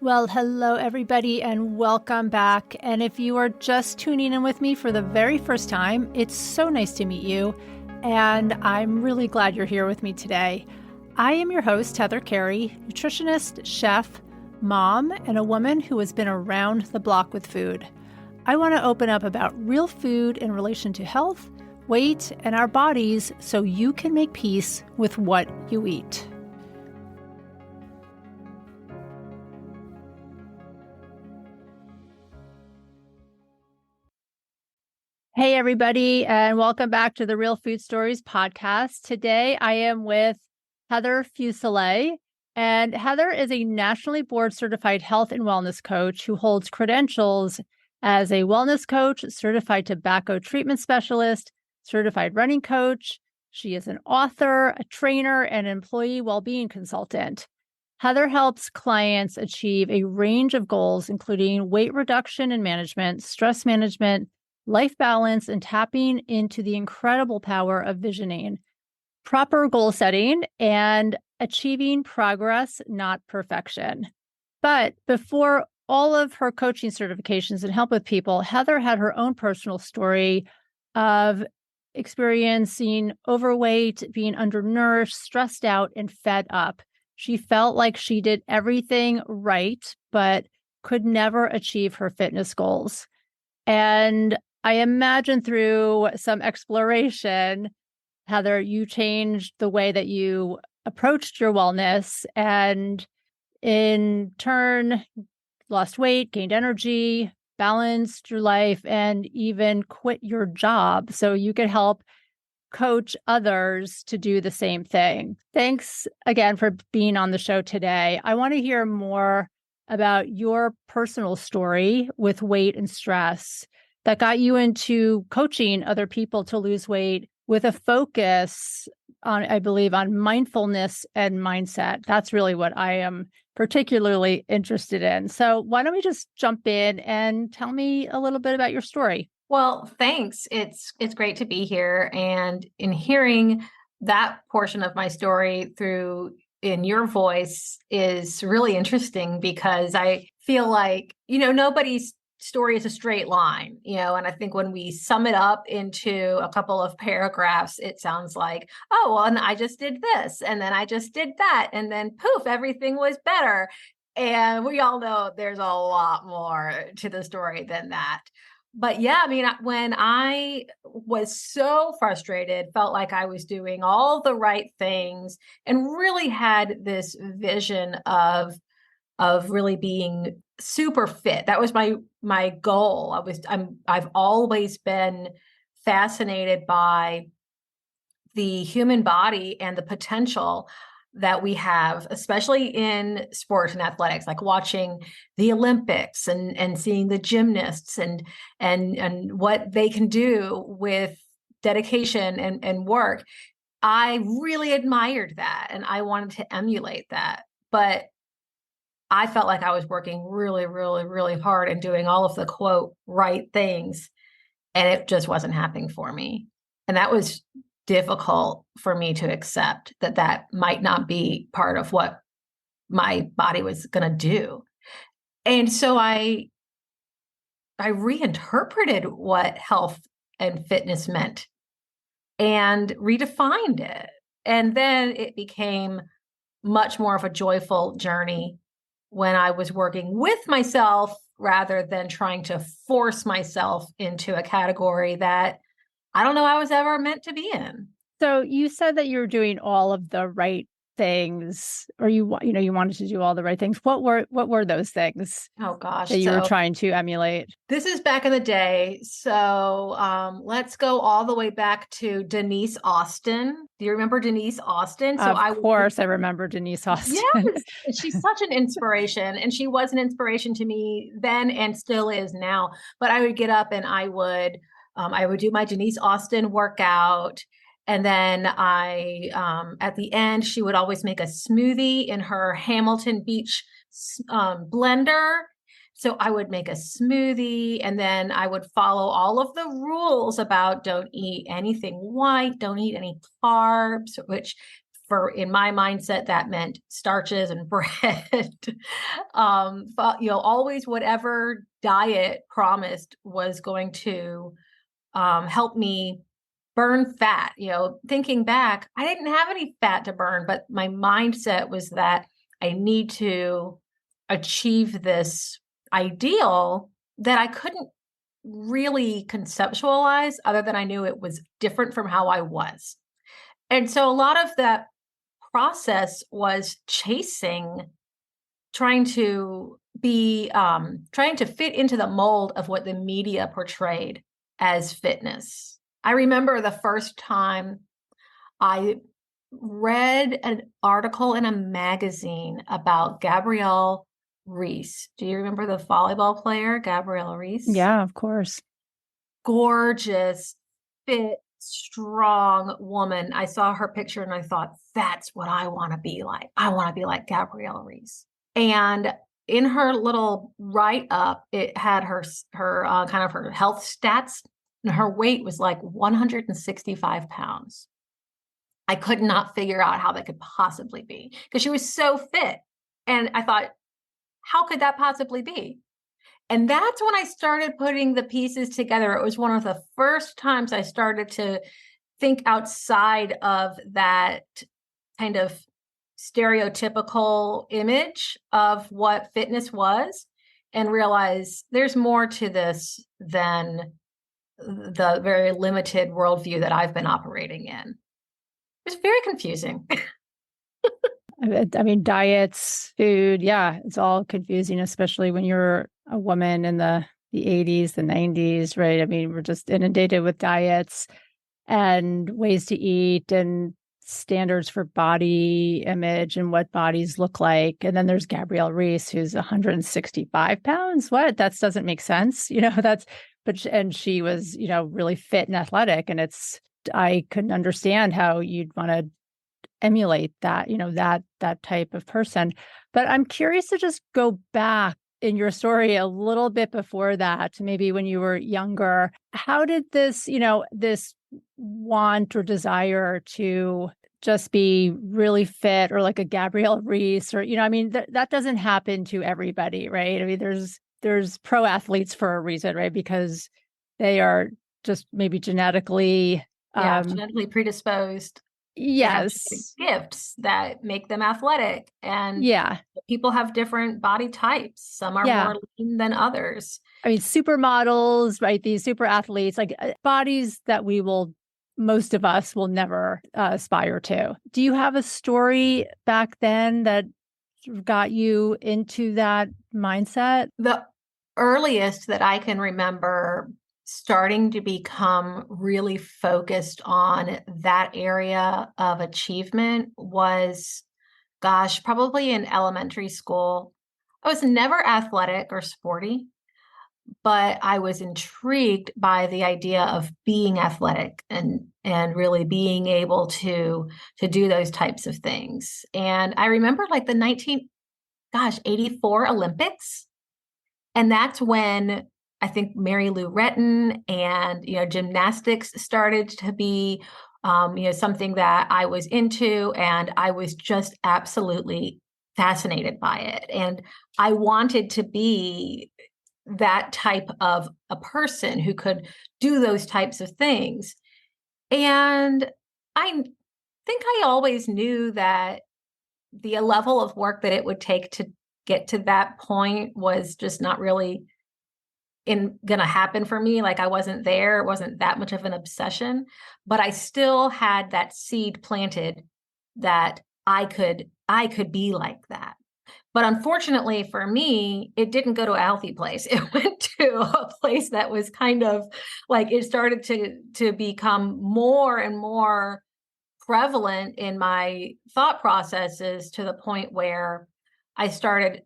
Well, hello, everybody, and welcome back. And if you are just tuning in with me for the very first time, it's so nice to meet you. And I'm really glad you're here with me today. I am your host, Heather Carey, nutritionist, chef, mom, and a woman who has been around the block with food. I want to open up about real food in relation to health, weight, and our bodies so you can make peace with what you eat. Hey, everybody, and welcome back to the Real Food Stories podcast. Today, I am with Heather Fusilier, and Heather is a nationally board certified health and wellness coach who holds credentials as a wellness coach, certified tobacco treatment specialist, certified running coach. She is an author, a trainer, and employee well-being consultant. Heather helps clients achieve a range of goals, including weight reduction and management, stress management, life balance, and tapping into the incredible power of visioning, proper goal setting, and achieving progress, not perfection. But before all of her coaching certifications and help with people, Heather had her own personal story of experiencing overweight, being undernourished, stressed out, and fed up. She felt like she did everything right, but could never achieve her fitness goals. And I imagine through some exploration, Heather, you changed the way that you approached your wellness and in turn lost weight, gained energy, balanced your life, and even quit your job so you could help coach others to do the same thing. Thanks again for being on the show today. I want to hear more about your personal story with weight and stress that got you into coaching other people to lose weight with a focus on, I believe, on mindfulness and mindset. That's really what I am particularly interested in. So why don't we just jump in and tell me a little bit about your story? Well, thanks. It's great to be here. And in hearing that portion of my story through in your voice is really interesting because I feel like, nobody's story is a straight line, and I think when we sum it up into a couple of paragraphs, it sounds like, oh, well, and I just did this, and then I just did that, and then poof, everything was better. And we all know there's a lot more to the story than that. But yeah, I mean, when I was so frustrated, felt like I was doing all the right things and really had this vision of really being super fit. That was my goal. I've always been fascinated by the human body and the potential that we have, especially in sports and athletics, like watching the Olympics and seeing the gymnasts and what they can do with dedication and work. I really admired that and I wanted to emulate that. But I felt like I was working really, really, really hard and doing all of the quote right things, and it just wasn't happening for me. And that was difficult for me to accept that might not be part of what my body was going to do. And so I reinterpreted what health and fitness meant and redefined it. And then it became much more of a joyful journey when I was working with myself rather than trying to force myself into a category that I don't know I was ever meant to be in. So you said that you were doing all of the right things, or you wanted to do all the right things. What were those things? Oh gosh, that you were trying to emulate? This is back in the day. So let's go all the way back to Denise Austin. Do you remember Denise Austin? So of course, I remember Denise Austin. Yes, she's such an inspiration, and she was an inspiration to me then and still is now. But I would get up and I would do my Denise Austin workout. And then at the end, she would always make a smoothie in her Hamilton Beach blender. So I would make a smoothie and then I would follow all of the rules about don't eat anything white, don't eat any carbs, which in my mindset, that meant starches and bread. But, always whatever diet promised was going to help me burn fat. Thinking back, I didn't have any fat to burn, but my mindset was that I need to achieve this ideal that I couldn't really conceptualize other than I knew it was different from how I was. And so a lot of that process was trying to fit into the mold of what the media portrayed as fitness. I remember the first time I read an article in a magazine about Gabrielle Reese. Do you remember the volleyball player, Gabrielle Reese? Yeah, of course. Gorgeous, fit, strong woman. I saw her picture and I thought, that's what I want to be like. I want to be like Gabrielle Reese. And in her little write-up, it had her kind of her health stats, and her weight was like 165 pounds. I could not figure out how that could possibly be because she was so fit. And I thought, how could that possibly be? And that's when I started putting the pieces together. It was one of the first times I started to think outside of that kind of stereotypical image of what fitness was and realize there's more to this than the very limited worldview that I've been operating in. It's very confusing. I mean, diets, food, yeah, it's all confusing, especially when you're a woman in the 80s, the 90s, right? I mean, we're just inundated with diets and ways to eat and standards for body image and what bodies look like. And then there's Gabrielle Reese, who's 165 pounds. What? That doesn't make sense. And she was, really fit and athletic. And I couldn't understand how you'd want to emulate that, that type of person. But I'm curious to just go back in your story a little bit before that, to maybe when you were younger. How did this, this want or desire to just be really fit, or like a Gabrielle Reese, or, that doesn't happen to everybody, right? I mean, there's pro athletes for a reason, right? Because they are just maybe genetically predisposed. Yes. Gifts that make them athletic. And yeah, people have different body types. Some are more lean than others. I mean, supermodels, right? These super athletes, like bodies that most of us will never aspire to. Do you have a story back then that got you into that mindset? The earliest that I can remember starting to become really focused on that area of achievement was, probably in elementary school. I was never athletic or sporty, but I was intrigued by the idea of being athletic and really being able to do those types of things. And I remember like the 84 Olympics. And that's when I think Mary Lou Retton and, gymnastics started to be, something that I was into, and I was just absolutely fascinated by it. And I wanted to be that type of a person who could do those types of things. And I think I always knew that the level of work that it would take to get to that point was just not really gonna happen for me. Like I wasn't there. It wasn't that much of an obsession, but I still had that seed planted that I could be like that. But unfortunately for me, it didn't go to a healthy place. It went to a place that was kind of like, it started to become more and more prevalent in my thought processes, to the point where I started,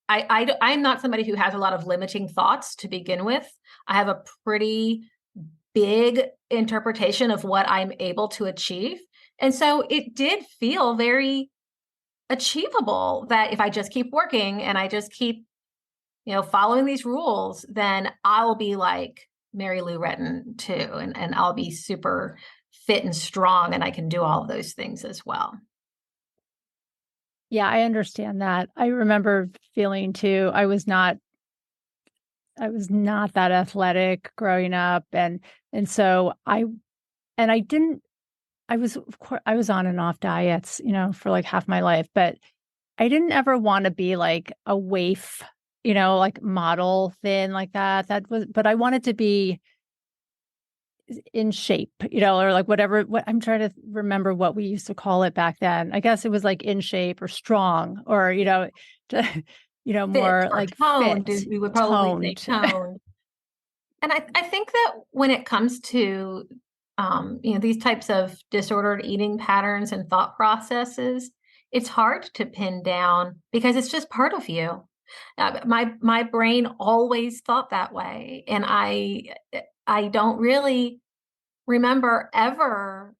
I'm not somebody who has a lot of limiting thoughts to begin with. I have a pretty big interpretation of what I'm able to achieve. And so it did feel very achievable that if I just keep working and I just keep, following these rules, then I'll be like Mary Lou Retton too. And I'll be super fit and strong, and I can do all of those things as well. Yeah, I understand that. I remember feeling too, I was not that athletic growing up, and so I didn't I was of course I was on and off diets, for like half my life, but I didn't ever want to be like a waif, like model thin like that. But I wanted to be in shape, or like whatever. What I'm trying to remember what we used to call it back then. I guess it was like in shape or strong, or to, Fit more or like toned, fit, we would probably say toned. toned. And I think that when it comes to these types of disordered eating patterns and thought processes, it's hard to pin down because it's just part of you. My brain always thought that way, and I don't really remember ever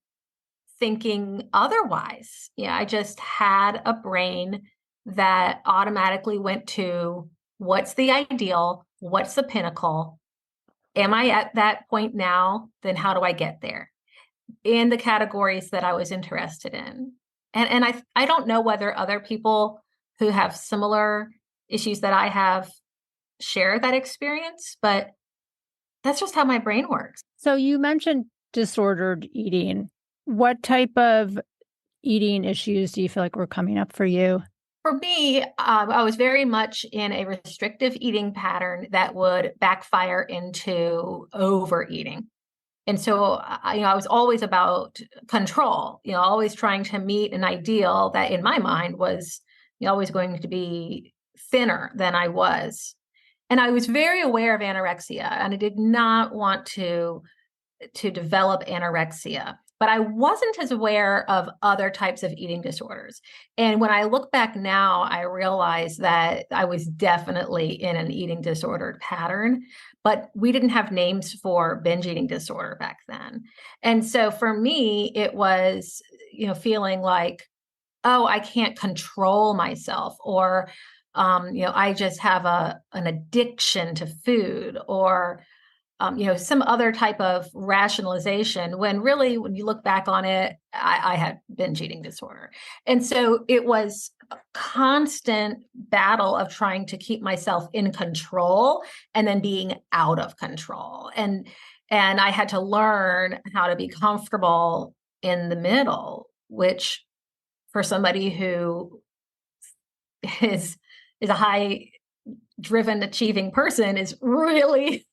thinking otherwise. Yeah, I just had a brain that automatically went to what's the ideal, what's the pinnacle, am I at that point now? Then how do I get there? In the categories that I was interested in. And I don't know whether other people who have similar issues that I have share that experience, but that's just how my brain works. So you mentioned disordered eating. What type of eating issues do you feel like were coming up for you? For me, I was very much in a restrictive eating pattern that would backfire into overeating. And so, I was always about control, always trying to meet an ideal that in my mind was always going to be thinner than I was. And I was very aware of anorexia, and I did not want to develop anorexia, but I wasn't as aware of other types of eating disorders. And when I look back now, I realize that I was definitely in an eating disordered pattern, but we didn't have names for binge eating disorder back then. And so for me, it was, feeling like, oh, I can't control myself, or, I just have an addiction to food, or some other type of rationalization, when really, when you look back on it, I had binge eating disorder. And so it was a constant battle of trying to keep myself in control and then being out of control. And I had to learn how to be comfortable in the middle, which for somebody who is a high driven achieving person is really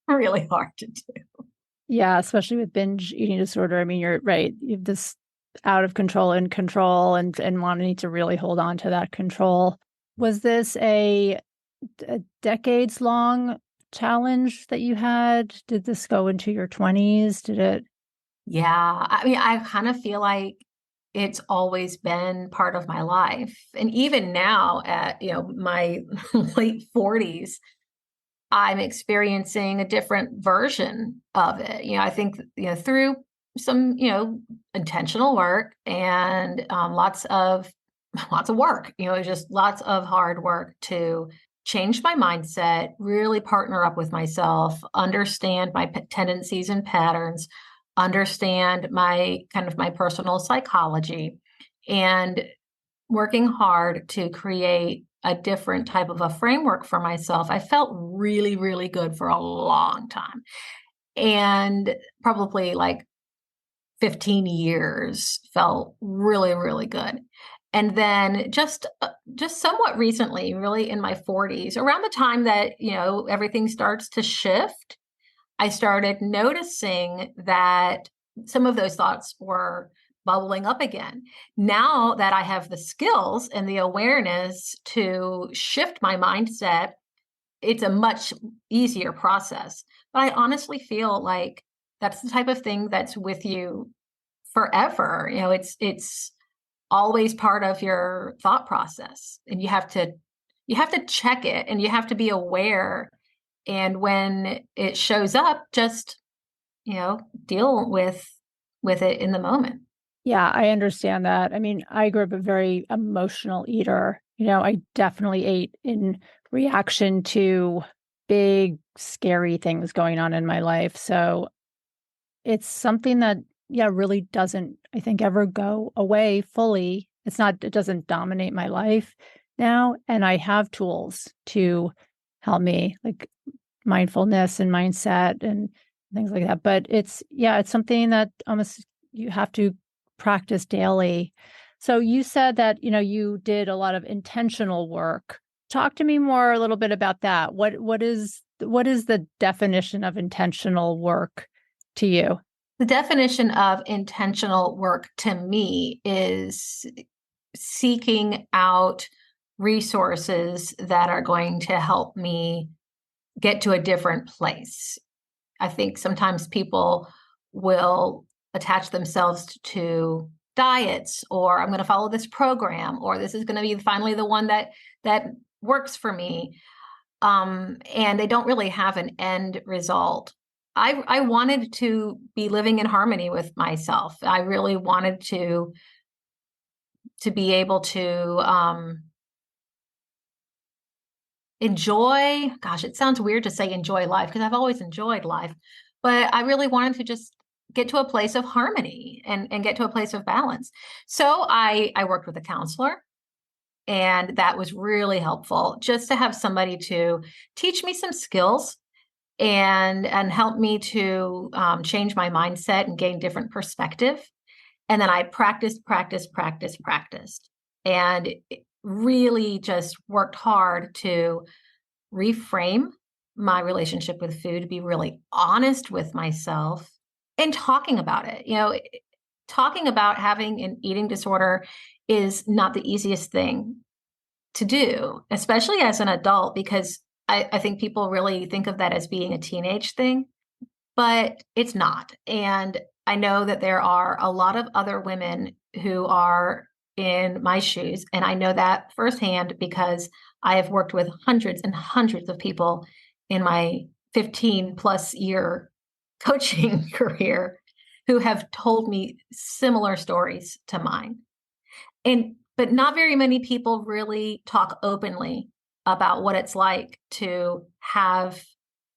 really hard to do. Yeah, especially with binge eating disorder. I mean, you're right. You have this out of control and control and wanting to really hold on to that control. Was this a decades long challenge that you had? Did this go into your 20s? Did it? Yeah, I mean, I kind of feel like it's always been part of my life. And even now at, my late 40s, I'm experiencing a different version of it. I think, through some, intentional work and lots of work, just lots of hard work to change my mindset, really partner up with myself, understand my tendencies and patterns, understand my personal psychology, and working hard to create a different type of a framework for myself. I felt really, really good for a long time. And probably like 15 years felt really, really good. And then just somewhat recently, really in my 40s, around the time that, everything starts to shift, I started noticing that some of those thoughts were bubbling up again. Now that I have the skills and the awareness to shift my mindset, it's a much easier process. But I honestly feel like that's the type of thing that's with you forever. It's always part of your thought process, and you have to check it, and you have to be aware. And when it shows up, just deal with it in the moment. Yeah, I understand that. I mean, I grew up a very emotional eater. I definitely ate in reaction to big, scary things going on in my life. So it's something that really doesn't, I think, ever go away fully. It doesn't dominate my life now. And I have tools to help me, like mindfulness and mindset and things like that. But it's something that almost you have to practice daily. So you said that, you did a lot of intentional work. Talk to me more a little bit about that. What is the definition of intentional work to you? The definition of intentional work to me is seeking out resources that are going to help me get to a different place. I think sometimes people will attach themselves to diets, or I'm going to follow this program, or this is going to be finally the one that works for me. And they don't really have an end result. I wanted to be living in harmony with myself. I really wanted to be able to enjoy, gosh, it sounds weird to say enjoy life because I've always enjoyed life, but I really wanted to just get to a place of harmony and get to a place of balance. So I worked with a counselor, and that was really helpful just to have somebody to teach me some skills and help me to change my mindset and gain different perspective. And then I practiced, and really just worked hard to reframe my relationship with food, be really honest with myself, and talking about it. Talking about having an eating disorder is not the easiest thing to do, especially as an adult, because I think people really think of that as being a teenage thing, but it's not. And I know that there are a lot of other women who are in my shoes. And I know that firsthand because I have worked with hundreds and hundreds of people in my 15 plus year coaching career who have told me similar stories to mine. But not very many people really talk openly about what it's like to have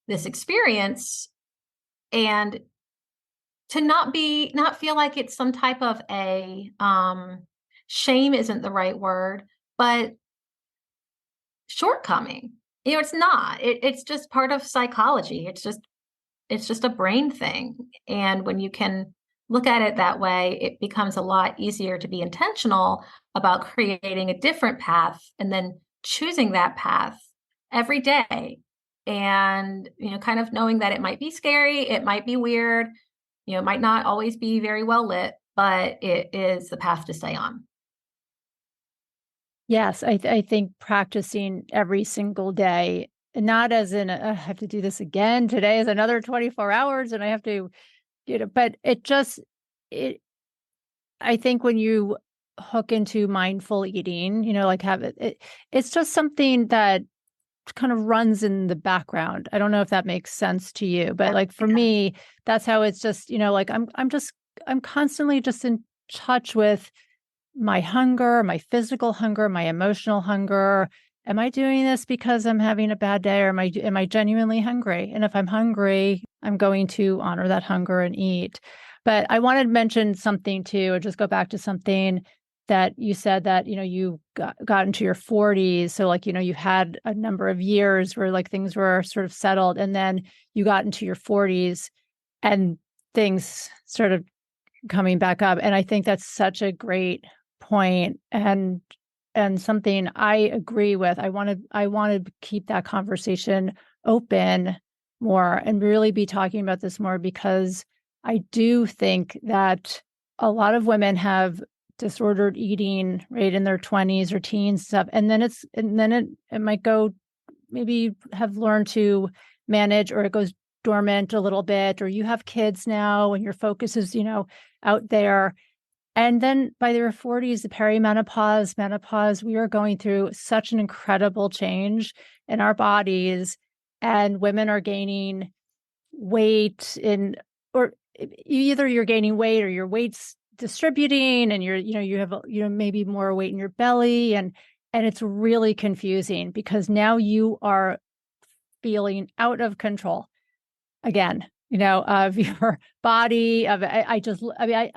this experience and to not feel like it's some type of a shame isn't the right word, but shortcoming. It's not. It's just part of psychology. It's just a brain thing. And when you can look at it that way, it becomes a lot easier to be intentional about creating a different path and then choosing that path every day. And, kind of knowing that it might be scary, it might be weird, it might not always be very well lit, but it is the path to stay on. Yes, I think practicing every single day, not as in I have to do this again. Today is another 24 hours and I have to, but I think when you hook into mindful eating, like it's just something that kind of runs in the background. I don't know if that makes sense to you, but like for me, that's how it's just, like I'm constantly just in touch with my hunger, my physical hunger, my emotional hunger. Am I doing this because I'm having a bad day, or am I genuinely hungry? And if I'm hungry, I'm going to honor that hunger and eat. But I wanted to mention something too, or just go back to something that you said that, you got into your 40s. So like, you had a number of years where like things were sort of settled, and then you got into your 40s and things started coming back up. And I think that's such a great point and something I agree with. I want to keep that conversation open more and really be talking about this more, because I do think that a lot of women have disordered eating right in their 20s or teens stuff, and then it might go, maybe have learned to manage, or it goes dormant a little bit, or you have kids now and your focus is out there. And then by their 40s, the perimenopause, menopause, we are going through such an incredible change in our bodies, and women are gaining weight or either you're gaining weight or your weight's distributing, and you have maybe more weight in your belly, and it's really confusing because now you are feeling out of control again. of your body.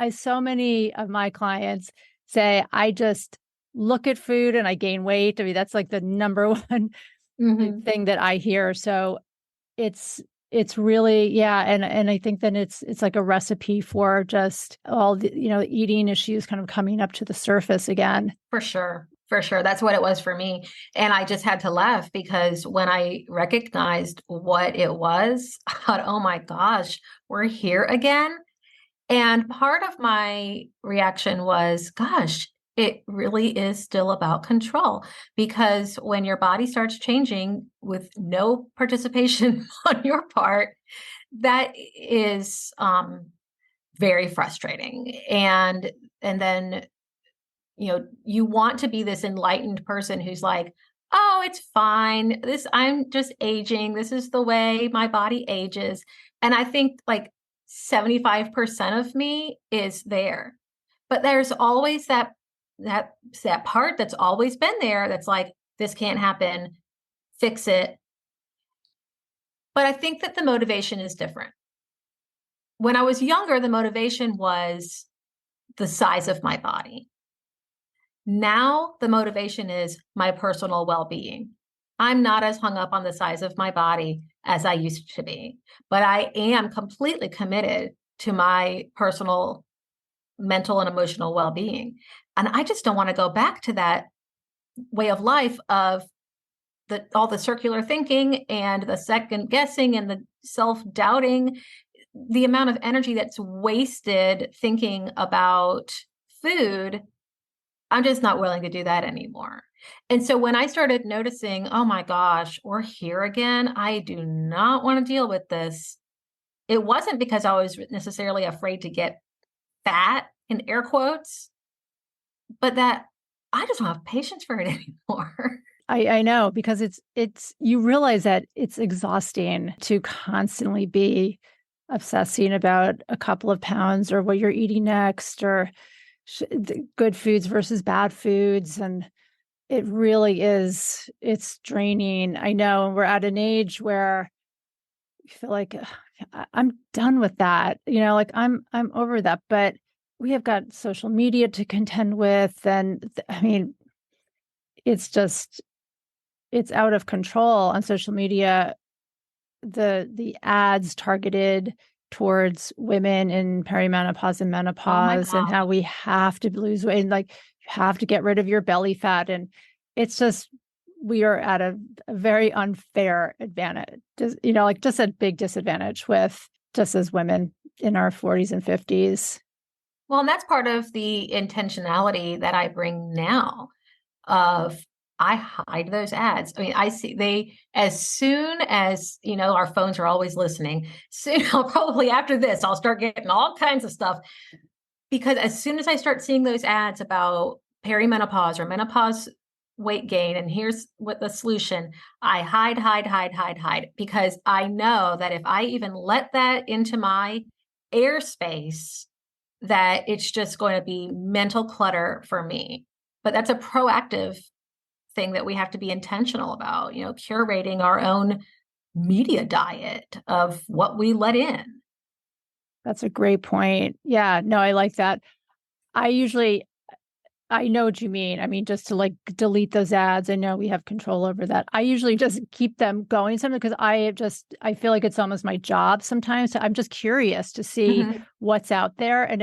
So many of my clients say, I just look at food and I gain weight. I mean, that's like the number one thing that I hear. So it's really, yeah. And I think then it's like a recipe for just all the, eating issues kind of coming up to the surface again. For sure. For sure. That's what it was for me. And I just had to laugh because when I recognized what it was, I thought, oh my gosh, we're here again. And part of my reaction was, gosh, it really is still about control, because when your body starts changing with no participation on your part, that is very frustrating. And then you want to be this enlightened person who's like, oh, it's fine. I'm just aging. This is the way my body ages. And I think like 75% of me is there. But there's always that part that's always been there that's like, this can't happen, fix it. But I think that the motivation is different. When I was younger, the motivation was the size of my body. Now the motivation is my personal well-being. I'm not as hung up on the size of my body as I used to be, but I am completely committed to my personal mental and emotional well-being. And I just don't want to go back to that way of life of all the circular thinking and the second guessing and the self-doubting, the amount of energy that's wasted thinking about food. I'm just not willing to do that anymore. And so when I started noticing, oh my gosh, we're here again, I do not want to deal with this. It wasn't because I was necessarily afraid to get fat in air quotes, but that I just don't have patience for it anymore. I know, because you realize that it's exhausting to constantly be obsessing about a couple of pounds or what you're eating next, or good foods versus bad foods. And it really is, it's draining. I know. And we're at an age where you feel like I'm done with that, like I'm over that, but we have got social media to contend with. And I mean, it's out of control on social media. The ads targeted towards women in perimenopause and menopause, and how we have to lose weight, and like you have to get rid of your belly fat. And it's just, we are at a very unfair advantage, just a big disadvantage with just as women in our 40s and 50s. Well, and that's part of the intentionality that I bring now of I hide those ads. I mean, I see as soon as, our phones are always listening. Soon, after this, I'll start getting all kinds of stuff, because as soon as I start seeing those ads about perimenopause or menopause weight gain, and here's what the solution, I hide, because I know that if I even let that into my airspace, that it's just going to be mental clutter for me. But that's a proactive thing that we have to be intentional about, curating our own media diet of what we let in. That's a great point. Yeah, no, I like that. I know what you mean. I mean, just to like delete those ads, I know we have control over that. I usually just keep them going sometimes, because I feel like it's almost my job sometimes. So I'm just curious to see what's out there. And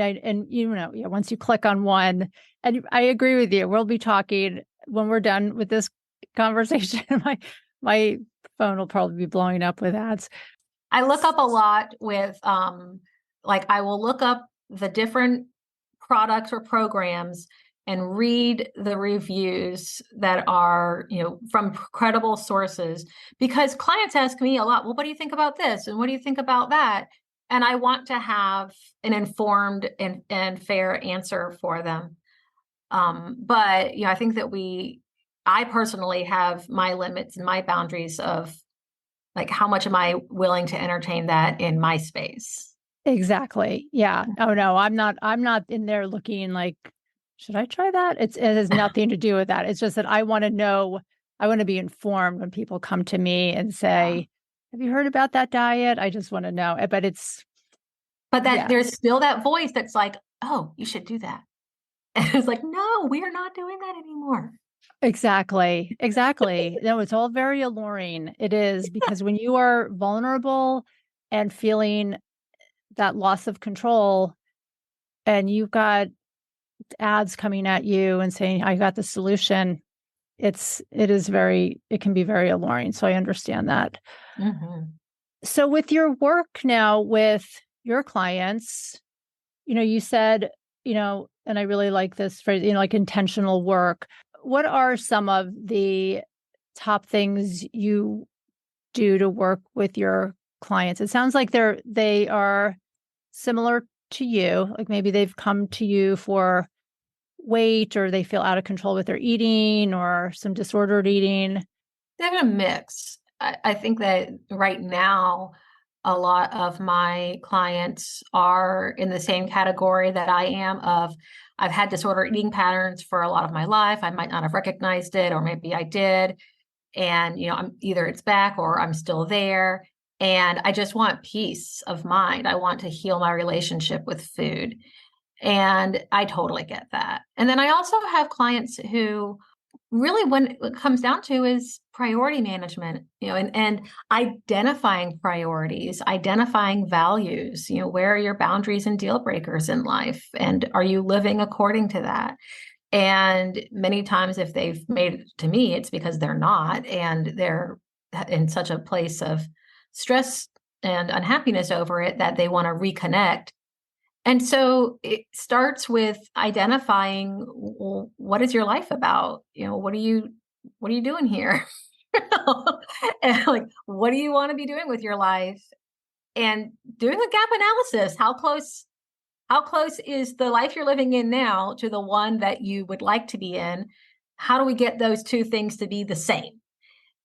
once you click on one, and I agree with you, we'll be talking when we're done with this conversation. My phone will probably be blowing up with ads. I look up a lot with, I will look up the different products or programs and read the reviews that are, from credible sources, because clients ask me a lot, well, what do you think about this? And what do you think about that? And I want to have an informed and fair answer for them. But I think that I personally have my limits and my boundaries of like, how much am I willing to entertain that in my space? Exactly. Yeah. Oh no, I'm not in there looking like, should I try that? It has nothing to do with that. It's just that I want to know, I want to be informed when people come to me and say, have you heard about that diet? I just want to know. But But that yeah, there's still that voice that's like, oh, you should do that. And it's like, no, we are not doing that anymore. exactly. Exactly. No, it's all very alluring. It is because when you are vulnerable and feeling that loss of control and you've got ads coming at you and saying, I got the solution, it can be very alluring. So I understand that. Mm-hmm. So with your work now with your clients, you said, and I really like this phrase, like intentional work. What are some of the top things you do to work with your clients? It sounds like they are similar to you. Like maybe they've come to you for weight or they feel out of control with their eating or some disordered eating. They're a mix. I think that right now, a lot of my clients are in the same category that I am of I've had disordered eating patterns for a lot of my life. I might not have recognized it, or maybe I did. And, I'm either it's back or I'm still there. And I just want peace of mind. I want to heal my relationship with food. And I totally get that. And then I also have clients who really, when it comes down to is priority management, and identifying priorities, identifying values, where are your boundaries and deal breakers in life? And are you living according to that? And many times, if they've made it to me, it's because they're not, and they're in such a place of stress and unhappiness over it that they want to reconnect. And so it starts with identifying, well, what is your life about? What are you doing here? And like, what do you want to be doing with your life? And doing a gap analysis. How close is the life you're living in now to the one that you would like to be in? How do we get those two things to be the same?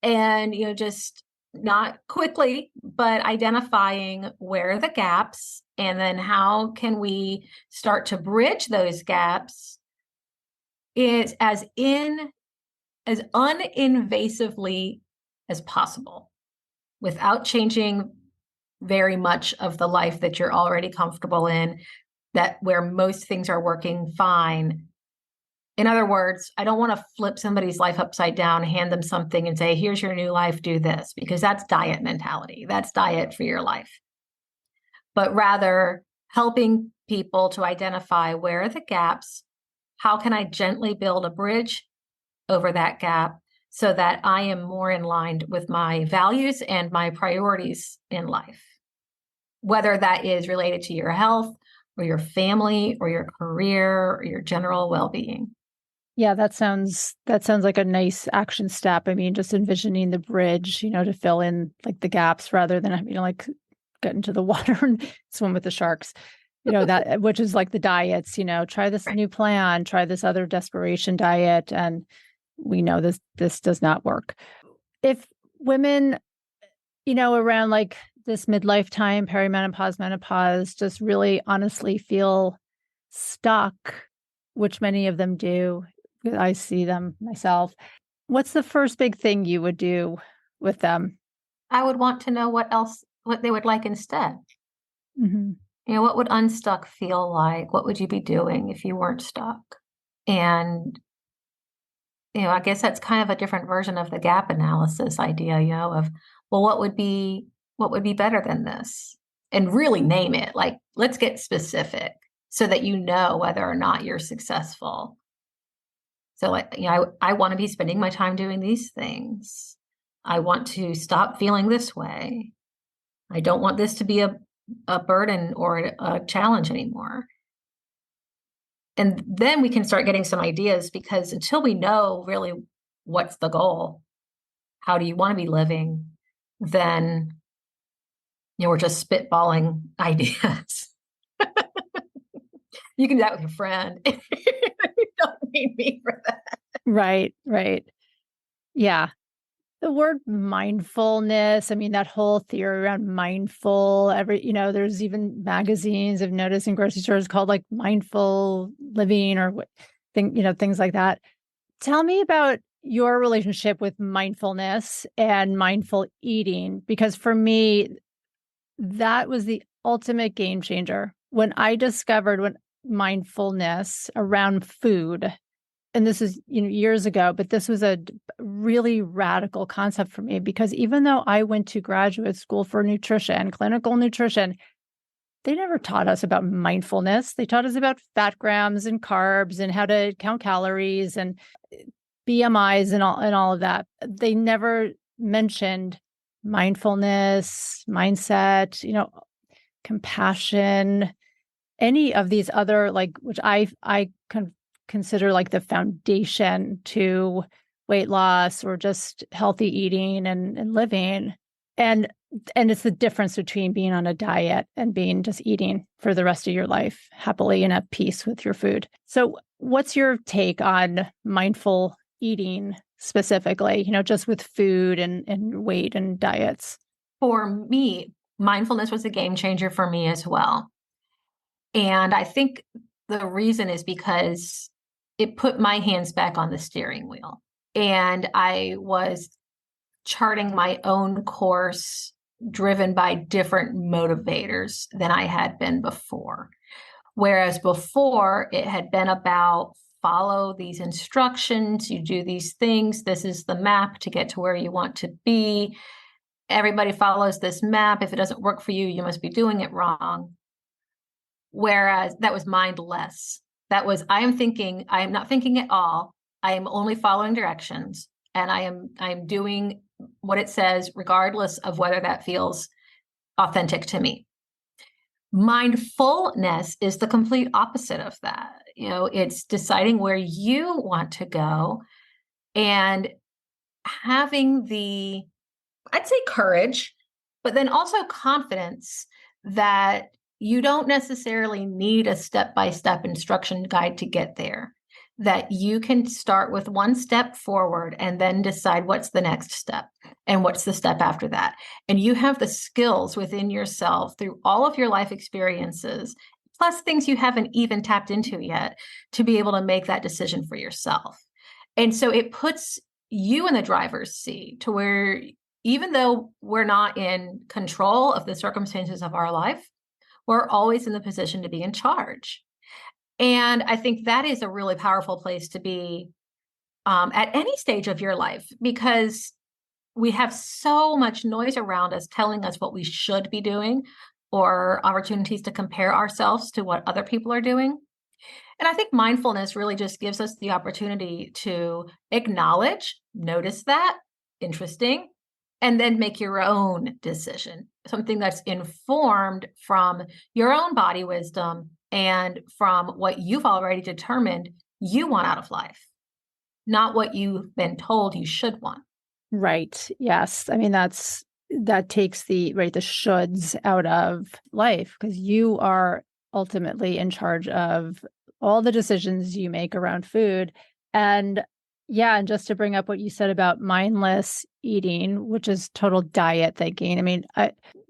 And, just not quickly, but identifying where are the gaps, and then how can we start to bridge those gaps is as uninvasively as possible without changing very much of the life that you're already comfortable in, that where most things are working fine. In other words, I don't want to flip somebody's life upside down, hand them something and say, here's your new life, do this, because that's diet mentality. That's diet for your life. But rather helping people to identify where are the gaps, how can I gently build a bridge over that gap so that I am more in line with my values and my priorities in life, whether that is related to your health or your family or your career or your general well-being. Yeah, that sounds like a nice action step. I mean, just envisioning the bridge, to fill in like the gaps rather than having to like get into the water and swim with the sharks. That which is like the diets, try this Right. new plan, try this other desperation diet, and we know this does not work. If women, around like this midlife time, perimenopause, menopause, just really honestly feel stuck, which many of them do. I see them myself. What's the first big thing you would do with them? I would want to know what they would like instead. Hmm. What would unstuck feel like? What would you be doing if you weren't stuck? And, I guess that's kind of a different version of the gap analysis idea, of, well, what would be better than this? And really name it. Like, let's get specific so that you know whether or not you're successful. So like, I want to be spending my time doing these things. I want to stop feeling this way. I don't want this to be a burden or a challenge anymore. And then we can start getting some ideas, because until we know really what's the goal, how do you want to be living, then we're just spitballing ideas. You can do that with your friend. You don't need me for that. Right, right. Yeah. The word mindfulness, I mean, that whole theory around mindful, there's even magazines I've noticed in grocery stores called like mindful living or things like that. Tell me about your relationship with mindfulness and mindful eating, because for me, that was the ultimate game changer. When I discovered when mindfulness around food, and this is years ago, but this was a really radical concept for me, because even though I went to graduate school for nutrition, clinical nutrition, they never taught us about mindfulness. They taught us about fat grams and carbs and how to count calories and BMIs and all of that. They never mentioned mindfulness, mindset, compassion, any of these other, like, which I consider like the foundation to weight loss or just healthy eating and living. And it's the difference between being on a diet and being just eating for the rest of your life happily and at peace with your food. So what's your take on mindful eating specifically, just with food and weight and diets? For me, mindfulness was a game changer for me as well. And I think the reason is because it put my hands back on the steering wheel. And I was charting my own course driven by different motivators than I had been before. Whereas before, it had been about follow these instructions, you do these things, this is the map to get to where you want to be. Everybody follows this map. If it doesn't work for you, you must be doing it wrong. Whereas that was mindless. That was, I am not thinking at all. I am only following directions, and I'm doing what it says, regardless of whether that feels authentic to me. Mindfulness is the complete opposite of that. It's deciding where you want to go and having the, I'd say, courage, but then also confidence that you don't necessarily need a step-by-step instruction guide to get there, that you can start with one step forward and then decide what's the next step and what's the step after that. And you have the skills within yourself through all of your life experiences, plus things you haven't even tapped into yet, to be able to make that decision for yourself. And so it puts you in the driver's seat to where, even though we're not in control of the circumstances of our life, we're always in the position to be in charge. And I think that is a really powerful place to be at any stage of your life, because we have so much noise around us telling us what we should be doing, or opportunities to compare ourselves to what other people are doing. And I think mindfulness really just gives us the opportunity to acknowledge, notice that, interesting, and then make your own decision, something that's informed from your own body wisdom and from what you've already determined you want out of life, not what you've been told you should want. Right. Yes. I mean, that takes the shoulds out of life, because you are ultimately in charge of all the decisions you make around food. And yeah, and just to bring up what you said about mindless eating, which is total diet thinking. I mean,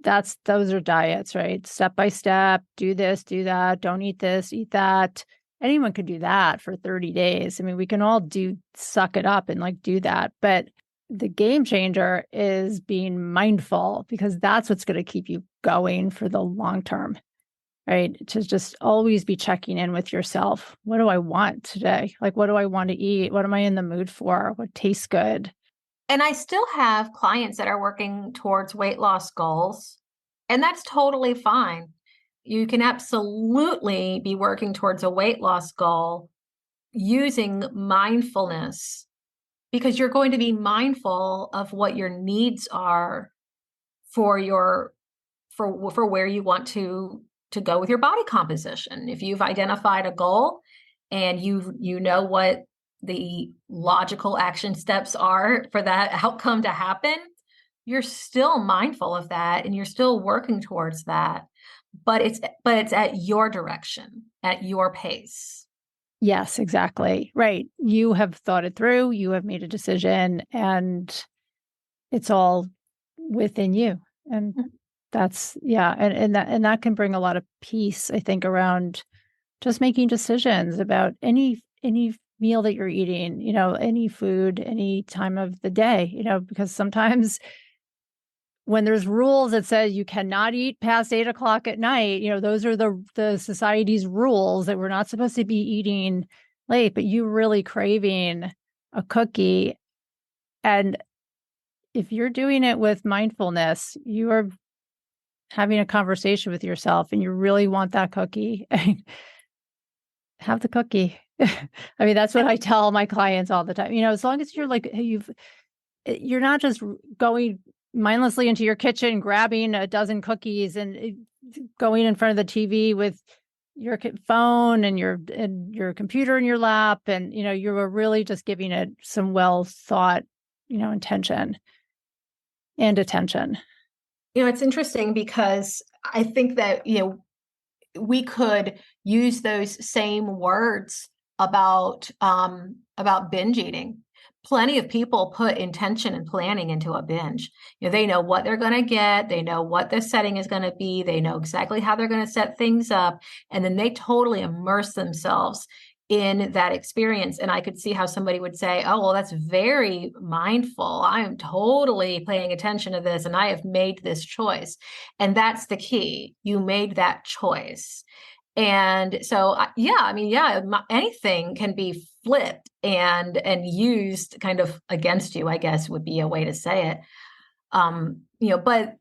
those are diets, right? Step by step, do this, do that, don't eat this, eat that. Anyone could do that for 30 days. I mean, we can all suck it up and do that. But the game changer is being mindful, because that's what's going to keep you going for the long term, right? To just always be checking in with yourself. What do I want today? What do I want to eat? What am I in the mood for? What tastes good? And I still have clients that are working towards weight loss goals, and that's totally fine. You can absolutely be working towards a weight loss goal using mindfulness, because you're going to be mindful of what your needs are for where you want to go with your body composition. If you've identified a goal and you know what the logical action steps are for that outcome to happen, you're still mindful of that and you're still working towards that, but it's at your direction, at your pace. Yes, exactly. Right. You have thought it through, you have made a decision, and it's all within you. And that's, yeah. And that can bring a lot of peace, I think, around just making decisions about any meal that you're eating, any food, any time of the day, because sometimes when there's rules that says you cannot eat past 8 o'clock at night, those are the society's rules that we're not supposed to be eating late, but you really craving a cookie. And if you're doing it with mindfulness, you are having a conversation with yourself and you really want that cookie, have the cookie. I mean, that's what I tell my clients all the time. As long as you're you're not just going mindlessly into your kitchen, grabbing a dozen cookies and going in front of the TV with your phone and your computer in your lap. And, you were really just giving it some well thought, intention and attention. It's interesting because I think that, we could use those same words about binge eating. Plenty of people put intention and planning into a binge. They know what they're going to get. They know what the setting is going to be. They know exactly how they're going to set things up. And then they totally immerse themselves in that experience. And I could see how somebody would say, oh, well, that's very mindful. I am totally paying attention to this and I have made this choice. And that's the key. You made that choice. And so, anything can be flipped and used kind of against you, I guess would be a way to say it. But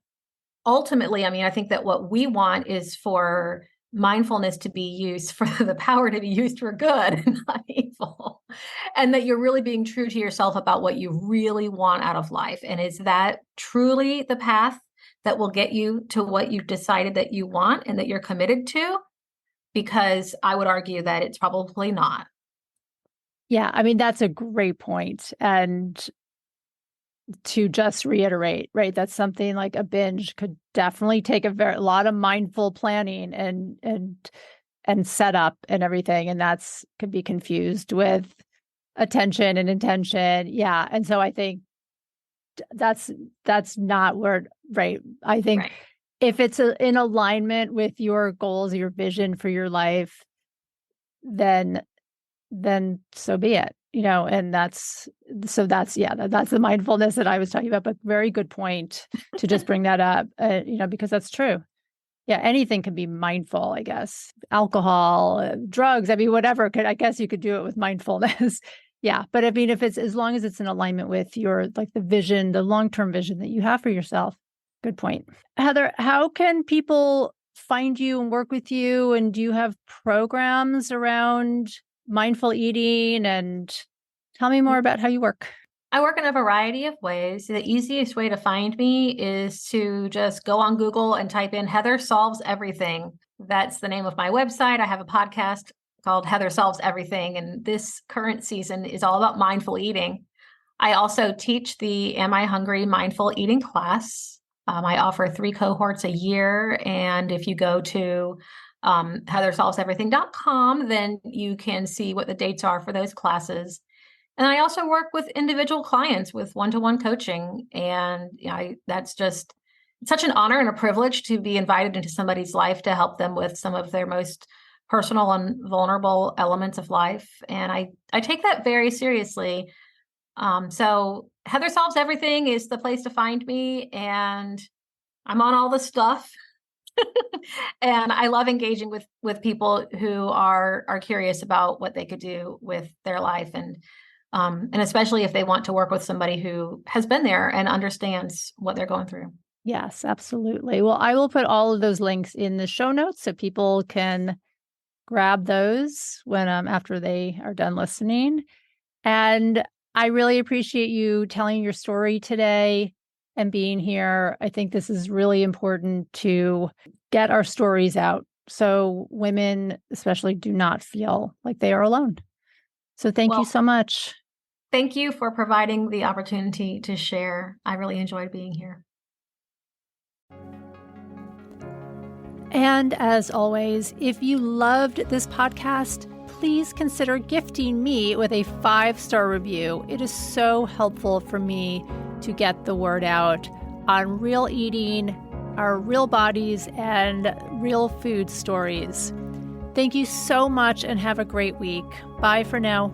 ultimately, I think that what we want is for mindfulness to be used for the power to be used for good and not evil. And that you're really being true to yourself about what you really want out of life. And is that truly the path that will get you to what you've decided that you want and that you're committed to? Because I would argue that it's probably not. Yeah, that's a great point. And to just reiterate, right, that's something like a binge could definitely take a lot of mindful planning and setup and everything. And that's could be confused with attention and intention. Yeah. And so I think that's not where, right. I think Right. If it's in alignment with your goals, your vision for your life, then so be it, and that's the mindfulness that I was talking about, but very good point to just bring that up, because that's true. Yeah. Anything can be mindful, I guess. Alcohol, drugs, whatever I guess you could do it with mindfulness. Yeah. But if it's, as long as it's in alignment with your, like the vision, the long-term vision that you have for yourself. Good point. Heather, how can people find you and work with you? And do you have programs around mindful eating? And tell me more about how you work. I work in a variety of ways. The easiest way to find me is to just go on Google and type in Heather Solves Everything. That's the name of my website. I have a podcast called Heather Solves Everything. And this current season is all about mindful eating. I also teach the Am I Hungry Mindful Eating class. I offer 3 cohorts a year. And if you go to heathersolveseverything.com, then you can see what the dates are for those classes. And I also work with individual clients with one-to-one coaching. And that's just such an honor and a privilege to be invited into somebody's life to help them with some of their most personal and vulnerable elements of life. And I take that very seriously. So Heather Solves Everything is the place to find me, and I'm on all the stuff. And I love engaging with people who are curious about what they could do with their life, and especially if they want to work with somebody who has been there and understands what they're going through. Yes, absolutely. Well, I will put all of those links in the show notes so people can grab those when after they are done listening. And I really appreciate you telling your story today and being here. I think this is really important to get our stories out so women especially do not feel like they are alone. So thank you so much. Thank you for providing the opportunity to share. I really enjoyed being here. And as always, if you loved this podcast, please consider gifting me with a 5-star review. It is so helpful for me to get the word out on real eating, our real bodies, and real food stories. Thank you so much and have a great week. Bye for now.